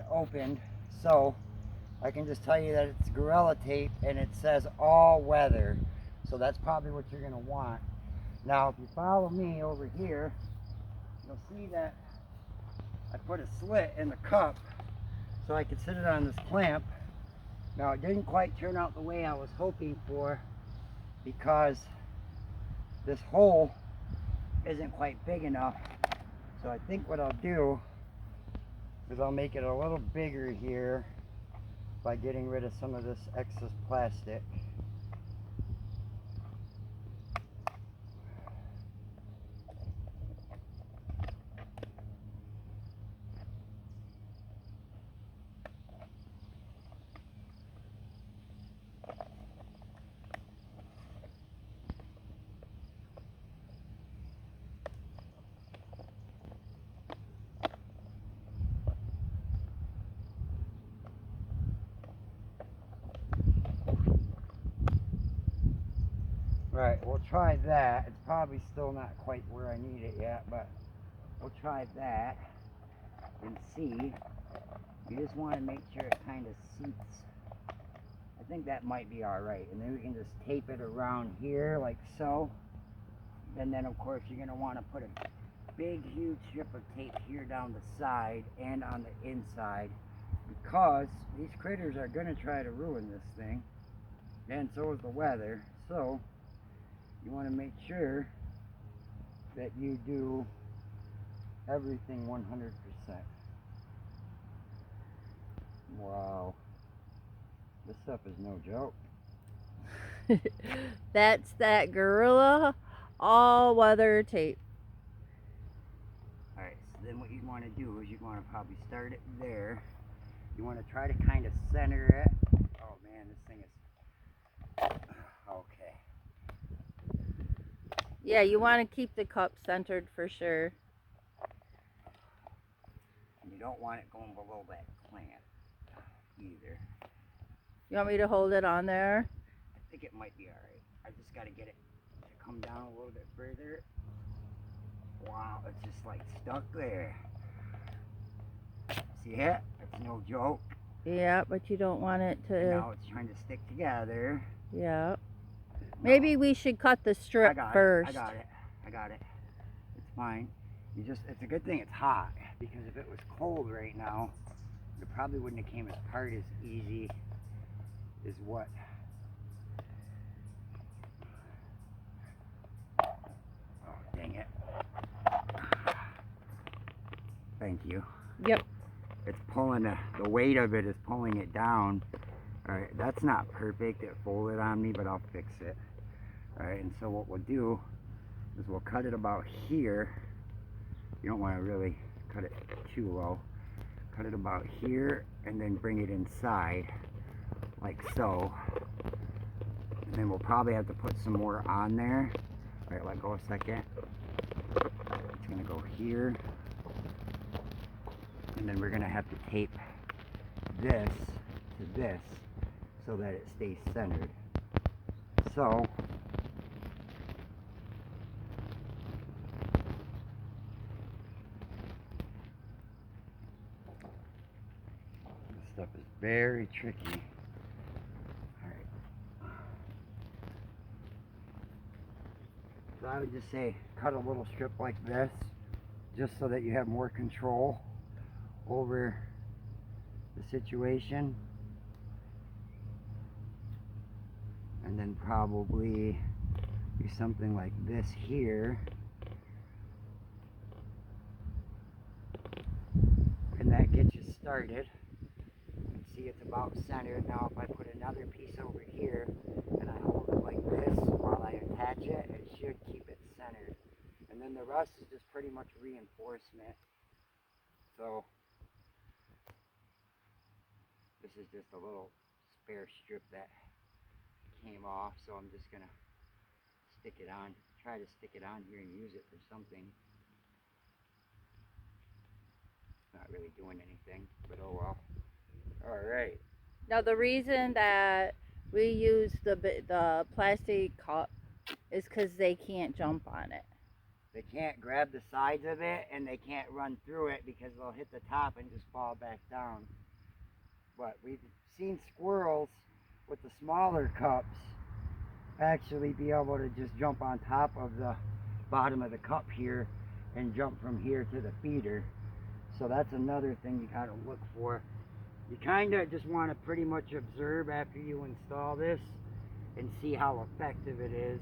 opened, so I can just tell you that it's Gorilla Tape and it says all weather. So that's probably what you're going to want. Now, if you follow me over here, you'll see that I put a slit in the cup so I could sit it on this clamp. Now, it didn't quite turn out the way I was hoping for because this hole isn't quite big enough. So I think what I'll do is I'll make it a little bigger here by getting rid of some of this excess plastic. Right, we'll try that. It's probably still not quite where I need it yet, but we'll try that and see. You just want to make sure it kind of seats. I think that might be alright. And then we can just tape it around here like so. And then of course you're going to want to put a big huge strip of tape here down the side and on the inside, because these critters are going to try to ruin this thing, and so is the weather. So you want to make sure that you do everything 100%. Wow, this stuff is no joke. That's that Gorilla all-weather tape. Alright, so then what you want to do is you want to probably start it there. You want to try to kind of center it. Oh man, this thing is... Okay. Yeah, you want to keep the cup centered for sure. And you don't want it going below that clamp either. You want me to hold it on there? I think it might be alright. I just got to get it to come down a little bit further. Wow, it's just like stuck there. See it? It's no joke. Yeah, but you don't want it to... Now it's trying to stick together. Yeah. Maybe we should cut the strip first. I got it. It's fine. It's a good thing it's hot, because if it was cold right now, it probably wouldn't have came apart as easy as what. Oh, dang it. Thank you. Yep. It's pulling, the weight of it is pulling it down. Alright, that's not perfect. It folded on me, but I'll fix it. Alright, and so what we'll do is we'll cut it about here. You don't want to really cut it too low. Cut it about here and then bring it inside like so. And then we'll probably have to put some more on there. Alright, let go a second. It's going to go here. And then we're going to have to tape this to this so that it stays centered. So this stuff is very tricky. Alright. So I would just say cut a little strip like this, just so that you have more control over the situation. And then probably do something like this here. And that gets you started. See, it's about centered. Now if I put another piece over here and I hold it like this while I attach it, it should keep it centered. And then the rest is just pretty much reinforcement. So this is just a little spare strip that came off, so I'm just gonna stick it on, try to stick it on here and use it for something. Not really doing anything, but oh well. Alright. Now the reason that we use the plastic cup is because they can't jump on it. They can't grab the sides of it, and they can't run through it because they'll hit the top and just fall back down. But we've seen squirrels with the smaller cups actually be able to just jump on top of the bottom of the cup here and jump from here to the feeder. So that's another thing you got to look for. You kind of just want to pretty much observe after you install this and see how effective it is,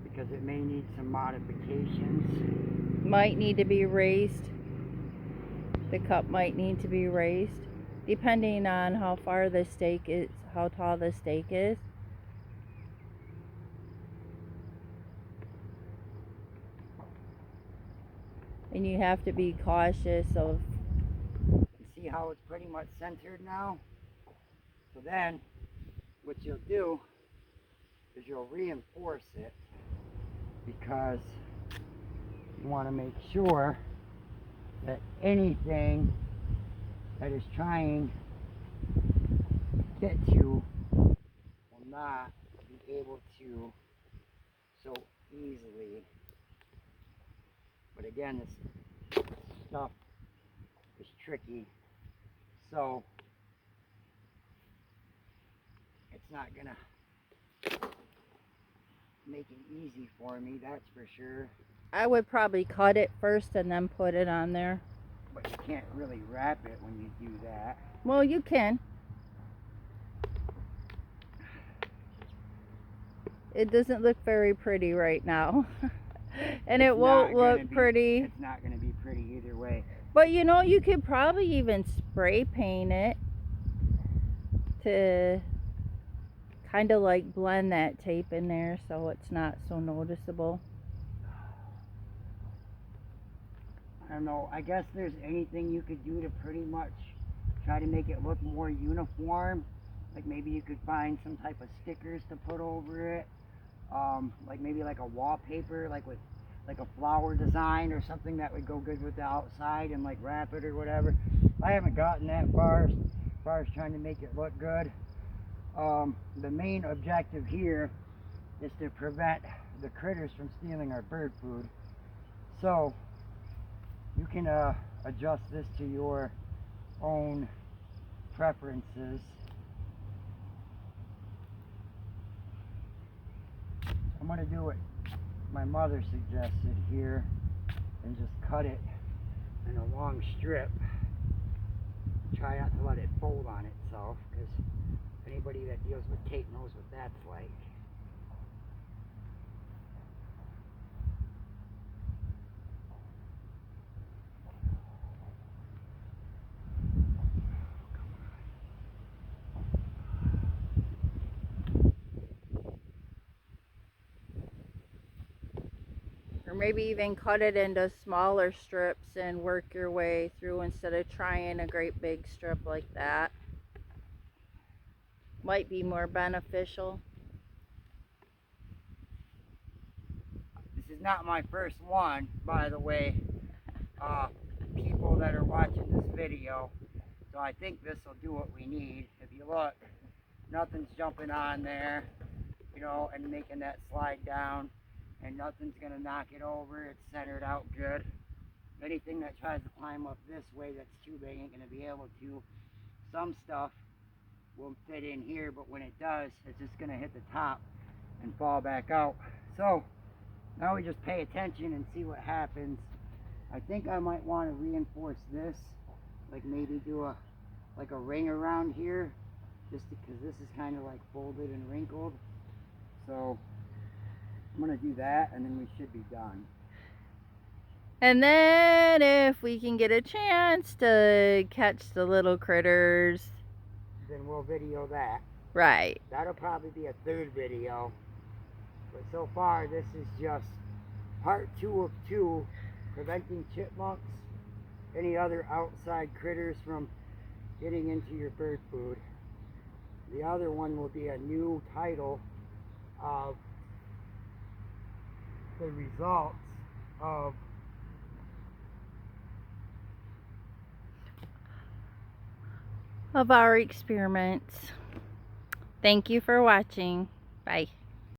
because it may need some modifications. Might need to be raised. The cup might need to be raised, depending on how far the stake is, how tall the stake is. And you have to be cautious of... See how it's pretty much centered now? So then, what you'll do is you'll reinforce it, because you want to make sure that anything that is trying to get you will not be able to so easily. But again, this stuff is tricky, so it's not gonna make it easy for me, that's for sure. I would probably cut it first and then put it on there. But you can't really wrap it when you do that. Well, you can. It doesn't look very pretty right now. And it won't look pretty. It's not going to be pretty either way. But you know, you could probably even spray paint it to kind of like blend that tape in there so it's not so noticeable. I don't know. I guess there's anything you could do to pretty much try to make it look more uniform. Like maybe you could find some type of stickers to put over it. Like maybe like a wallpaper, like with like a flower design or something that would go good with the outside, and like wrap it or whatever. I haven't gotten that far as trying to make it look good. The main objective here is to prevent the critters from stealing our bird food. So you can adjust this to your own preferences. I'm going to do what my mother suggested here and just cut it in a long strip. Try not to let it fold on itself, because anybody that deals with tape knows what that's like. Or maybe even cut it into smaller strips and work your way through instead of trying a great big strip like that. Might be more beneficial. This is not my first one, by the way, people that are watching this video. So I think this will do what we need. If you look, nothing's jumping on there, you know, and making that slide down. And nothing's going to knock it over. It's centered out good. Anything that tries to climb up this way that's too big ain't going to be able to. Some stuff will fit in here, but when it does, it's just going to hit the top and fall back out. So now we just pay attention and see what happens. I think I might want to reinforce this, like maybe do a ring around here, just because this is kind of like folded and wrinkled. So I'm going to do that, and then we should be done. And then if we can get a chance to catch the little critters, then we'll video that. Right. That'll probably be a third video. But so far, this is just part 2 of 2, preventing chipmunks, any other outside critters from getting into your bird food. The other one will be a new title of the results of our experiments. Thank you for watching. Bye.